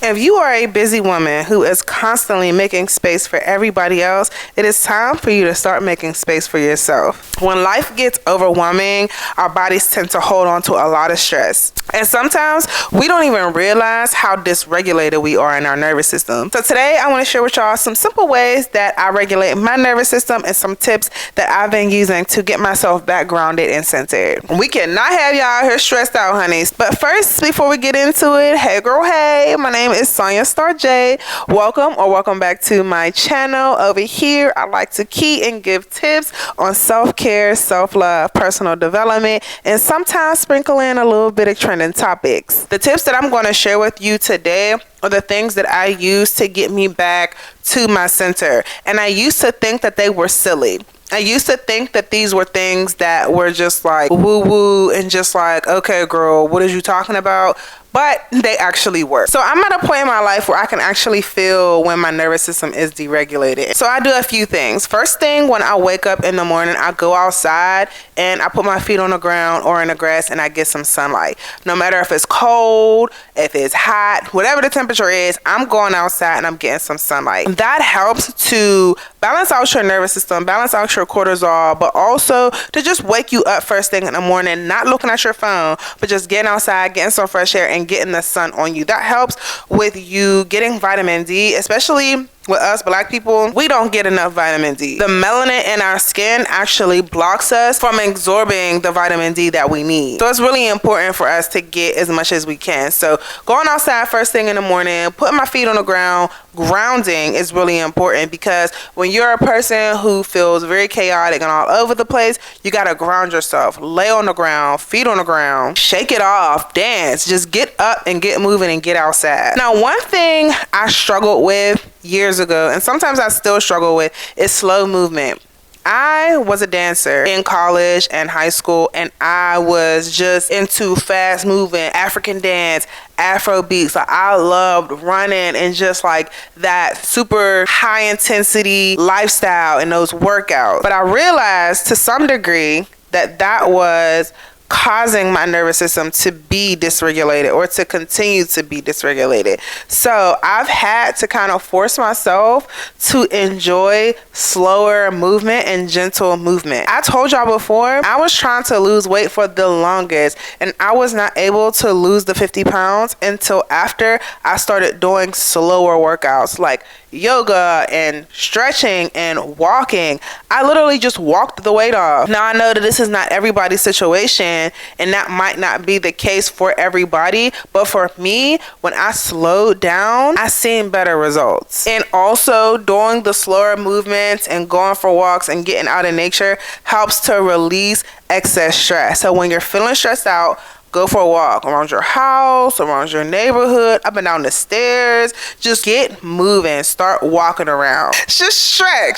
If you are a busy woman who is constantly making space for everybody else, it is time for you to start making space for yourself. When life gets overwhelming, our bodies tend to hold on to a lot of stress. And sometimes we don't even realize how dysregulated we are in our nervous system. So today I want to share with y'all some simple ways that I regulate my nervous system and some tips that I've been using to get myself back grounded and centered. We cannot have y'all out here stressed out, honeys. But first, before we get into it, hey girl, hey, my name is Sonya Star J. Welcome back to my channel. Over here, I like to key and give tips on self-care, self-love, personal development, and sometimes sprinkle in a little bit of trending topics. The tips that I'm going to share with you today are the things that I use to get me back to my center. And I used to think that they were silly. I used to think that these were things that were just like woo-woo and just like, okay, girl, what are you talking about? But they actually work. So I'm at a point in my life where I can actually feel when my nervous system is deregulated. So I do a few things. First thing, when I wake up in the morning, I go outside and I put my feet on the ground or in the grass and I get some sunlight. No matter if it's cold, if it's hot, whatever the temperature is, I'm going outside and I'm getting some sunlight. That helps to balance out your nervous system, balance out your cortisol, but also to just wake you up first thing in the morning, not looking at your phone, but just getting outside, getting some fresh air and getting the sun on you. That helps with you getting vitamin D, especially with us black people. We don't get enough vitamin D. The melanin in our skin actually blocks us from absorbing the vitamin D that we need. So it's really important for us to get as much as we can. So going outside first thing in the morning, putting my feet on the ground, grounding is really important, because when you're a person who feels very chaotic and all over the place, you got to ground yourself. Lay on the ground, feet on the ground, shake it off, dance, just get up and get moving and get outside. Now, one thing I struggled with years ago, and sometimes I still struggle with, is slow movement. I was a dancer in college and high school, and I was just into fast moving African dance, Afro beats. Like, I loved running and just like that super high intensity lifestyle and those workouts. But I realized to some degree that was causing my nervous system to be dysregulated or to continue to be dysregulated. So I've had to kind of force myself to enjoy slower movement and gentle movement. I told y'all before, I was trying to lose weight for the longest, and I was not able to lose the 50 pounds until after I started doing slower workouts like yoga and stretching and walking. I literally just walked the weight off. Now I know that this is not everybody's situation, and that might not be the case for everybody, but for me, when I slowed down, I seen better results. And also doing the slower movements and going for walks and getting out in nature helps to release excess stress. So when you're feeling stressed out, go for a walk around your house, around your neighborhood, up and down the stairs. Just get moving. Start walking around. Just stretch,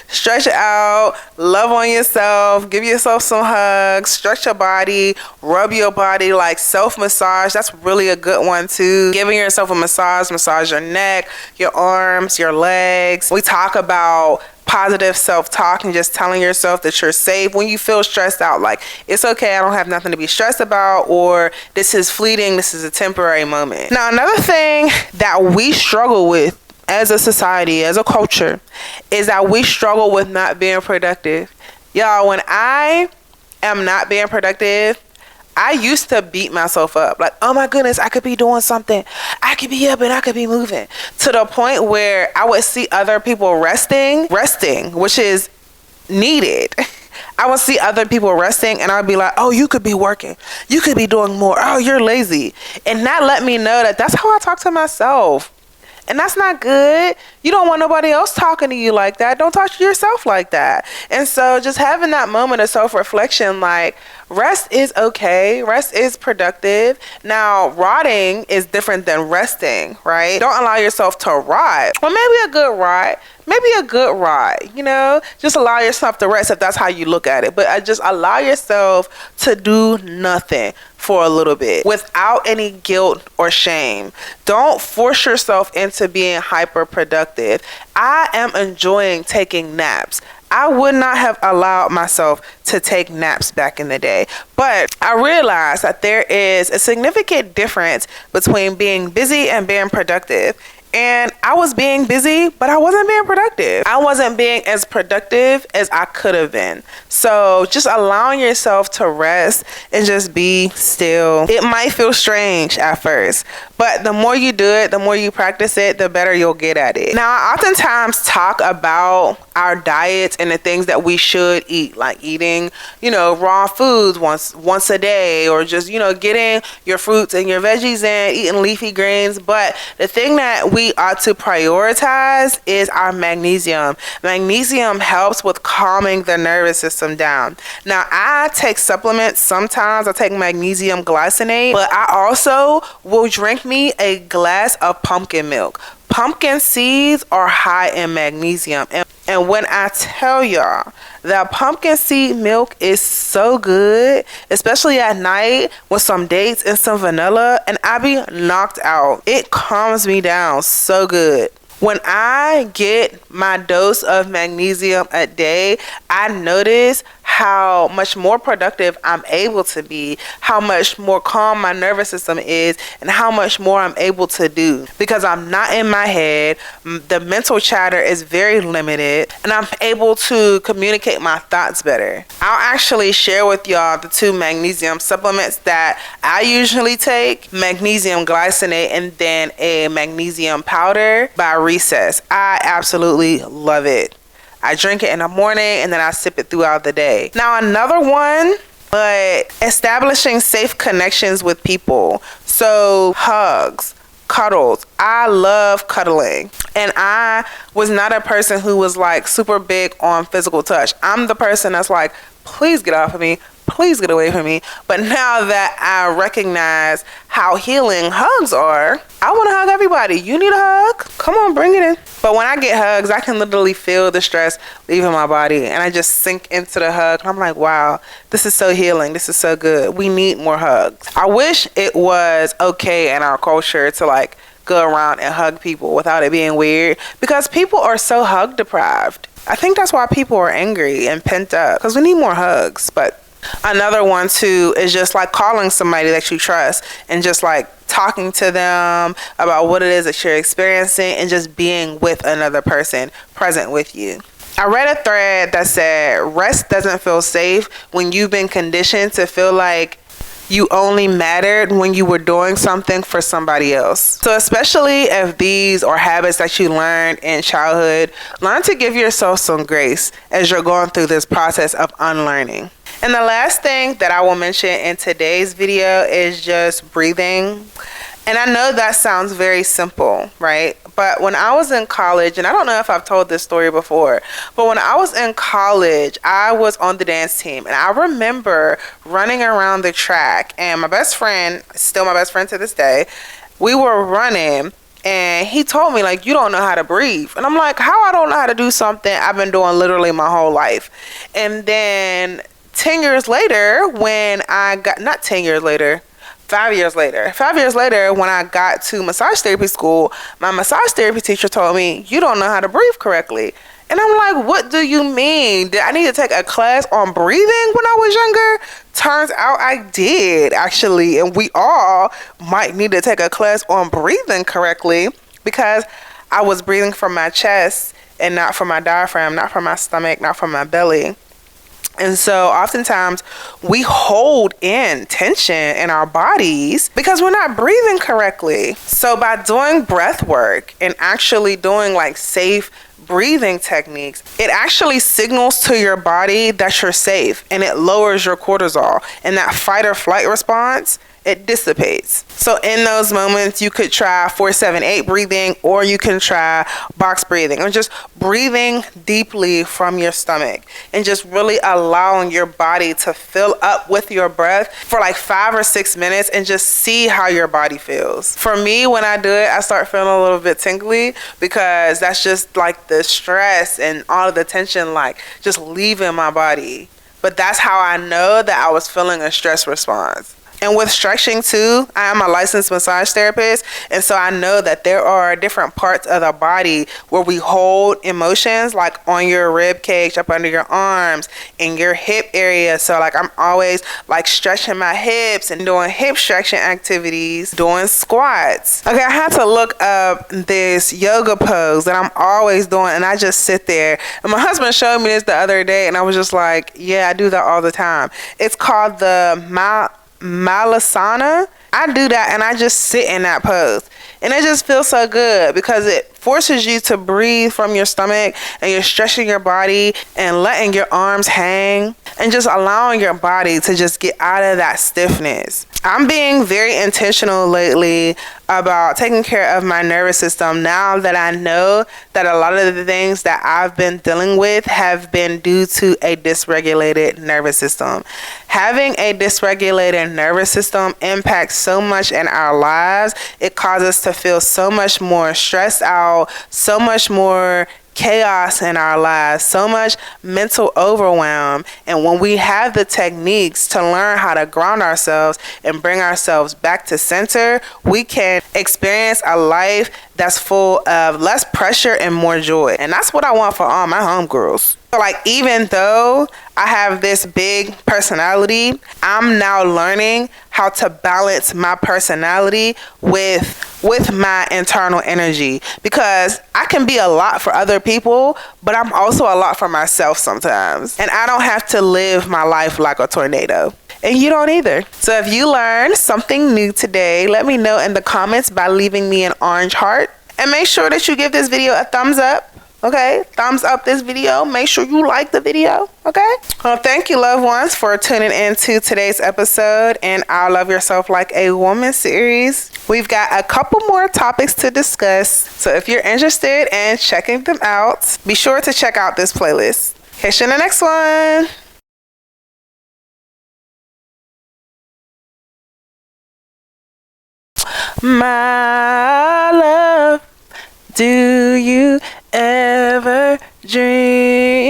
stretch it out. Love on yourself. Give yourself some hugs. Stretch your body. Rub your body, like self-massage. That's really a good one too. Giving yourself a massage your neck, your arms, your legs. We talk about positive self-talk and just telling yourself that you're safe when you feel stressed out. Like, it's okay, I don't have nothing to be stressed about, or this is fleeting, this is a temporary moment. Now, another thing that we struggle with as a society, as a culture, is that we struggle with not being productive. Y'all, when I am not being productive, I used to beat myself up. Like, oh my goodness, I could be doing something. I could be up and I could be moving. To the point where I would see other people resting, which is needed. I would see other people resting and I'd be like, oh, you could be working. You could be doing more. Oh, you're lazy. And that let me know that that's how I talk to myself. And that's not good. You don't want nobody else talking to you like that. Don't talk to yourself like that. And so just having that moment of self-reflection, like, rest is okay. Rest is productive. Now, rotting is different than resting, right? Don't allow yourself to rot. Well, maybe a good rot. Just allow yourself to rest if that's how you look at it. But just allow yourself to do nothing for a little bit without any guilt or shame. Don't force yourself into being hyper productive. I am enjoying taking naps. I would not have allowed myself to take naps back in the day. But I realized that there is a significant difference between being busy and being productive. And I was being busy, but I wasn't being productive. I wasn't being as productive as I could have been. So just allowing yourself to rest and just be still. It might feel strange at first, but the more you do it, the more you practice it, the better you'll get at it. Now, I oftentimes talk about our diets and the things that we should eat, like eating, raw foods once a day, or just, getting your fruits and your veggies in, eating leafy greens. But the thing that we ought to prioritize is our magnesium. Magnesium helps with calming the nervous system down. Now, I take supplements sometimes. I take magnesium glycinate, but I also will drink me a glass of pumpkin milk. Pumpkin seeds are high in magnesium. And when I tell y'all that pumpkin seed milk is so good, especially at night with some dates and some vanilla, and I be knocked out. It calms me down so good. When I get my dose of magnesium a day, I notice how much more productive I'm able to be, how much more calm my nervous system is, and how much more I'm able to do because I'm not in my head. The mental chatter is very limited, and I'm able to communicate my thoughts better. I'll actually share with y'all the 2 magnesium supplements that I usually take: magnesium glycinate and then a magnesium powder by Recess. I absolutely love it. I drink it in the morning and then I sip it throughout the day. Now, another one, but establishing safe connections with people. So hugs, cuddles. I love cuddling. And I was not a person who was like super big on physical touch. I'm the person that's like, please get off of me. Please get away from me. But now that I recognize how healing hugs are, I want to hug everybody. You need a hug? Come on, bring it in. But when I get hugs, I can literally feel the stress leaving my body, and I just sink into the hug. I'm like, wow, this is so healing. This is so good. We need more hugs. I wish it was okay in our culture to like go around and hug people without it being weird, because people are so hug deprived. I think that's why people are angry and pent up, because we need more hugs. But another one too is just like calling somebody that you trust and just like talking to them about what it is that you're experiencing and just being with another person present with you. I read a thread that said rest doesn't feel safe when you've been conditioned to feel like you only mattered when you were doing something for somebody else. So especially if these are habits that you learned in childhood, learn to give yourself some grace as you're going through this process of unlearning. And the last thing that I will mention in today's video is just breathing. And I know that sounds very simple, right? But when I was in college, and I don't know if I've told this story before, but when I was in college, I was on the dance team. And I remember running around the track, and my best friend, still my best friend to this day, we were running, and he told me, like, you don't know how to breathe. And I'm like, how I don't know how to do something I've been doing literally my whole life? And then 10 years later, when I got, not 10 years later, 5 years later, when I got to massage therapy school, my massage therapy teacher told me, you don't know how to breathe correctly. And I'm like, what do you mean? Did I need to take a class on breathing when I was younger? Turns out I did, actually. And we all might need to take a class on breathing correctly, because I was breathing from my chest and not from my diaphragm, not from my stomach, not from my belly. And so oftentimes we hold in tension in our bodies because we're not breathing correctly. So by doing breath work and actually doing like safe breathing techniques, it actually signals to your body that you're safe, and it lowers your cortisol, and that fight or flight response, it dissipates. So in those moments, you could try 4-7-8 breathing, or you can try box breathing, or just breathing deeply from your stomach and just really allowing your body to fill up with your breath for like 5 or 6 minutes and just see how your body feels. For me, when I do it, I start feeling a little bit tingly, because that's just like the stress and all of the tension like just leaving my body. But that's how I know that I was feeling a stress response. And with stretching too, I am a licensed massage therapist, and so I know that there are different parts of the body where we hold emotions, like on your rib cage, up under your arms, in your hip area. So like I'm always like stretching my hips and doing hip stretching activities, doing squats. Okay, I had to look up this yoga pose that I'm always doing, and I just sit there. And my husband showed me this the other day, and I was just like, yeah, I do that all the time. It's called the Malasana. I do that and I just sit in that pose, and it just feels so good because it forces you to breathe from your stomach, and you're stretching your body and letting your arms hang and just allowing your body to just get out of that stiffness. I'm being very intentional lately about taking care of my nervous system now that I know that a lot of the things that I've been dealing with have been due to a dysregulated nervous system. Having a dysregulated nervous system impacts so much in our lives. It causes us to feel so much more stressed out, so much more chaos in our lives, so much mental overwhelm. And when we have the techniques to learn how to ground ourselves and bring ourselves back to center, we can experience a life that's full of less pressure and more joy. And that's what I want for all my homegirls. So like, even though I have this big personality, I'm now learning how to balance my personality with my internal energy, because I can be a lot for other people, but I'm also a lot for myself sometimes. And I don't have to live my life like a tornado. And you don't either. So if you learned something new today, let me know in the comments by leaving me an orange heart. And make sure that you give this video a thumbs up. Okay, thumbs up this video. Make sure you like the video. Okay. Well, thank you, loved ones, for tuning into today's episode in our Love Yourself Like a Woman series. We've got a couple more topics to discuss. So if you're interested in checking them out, be sure to check out this playlist. Catch you in the next one. My love, do you ever dream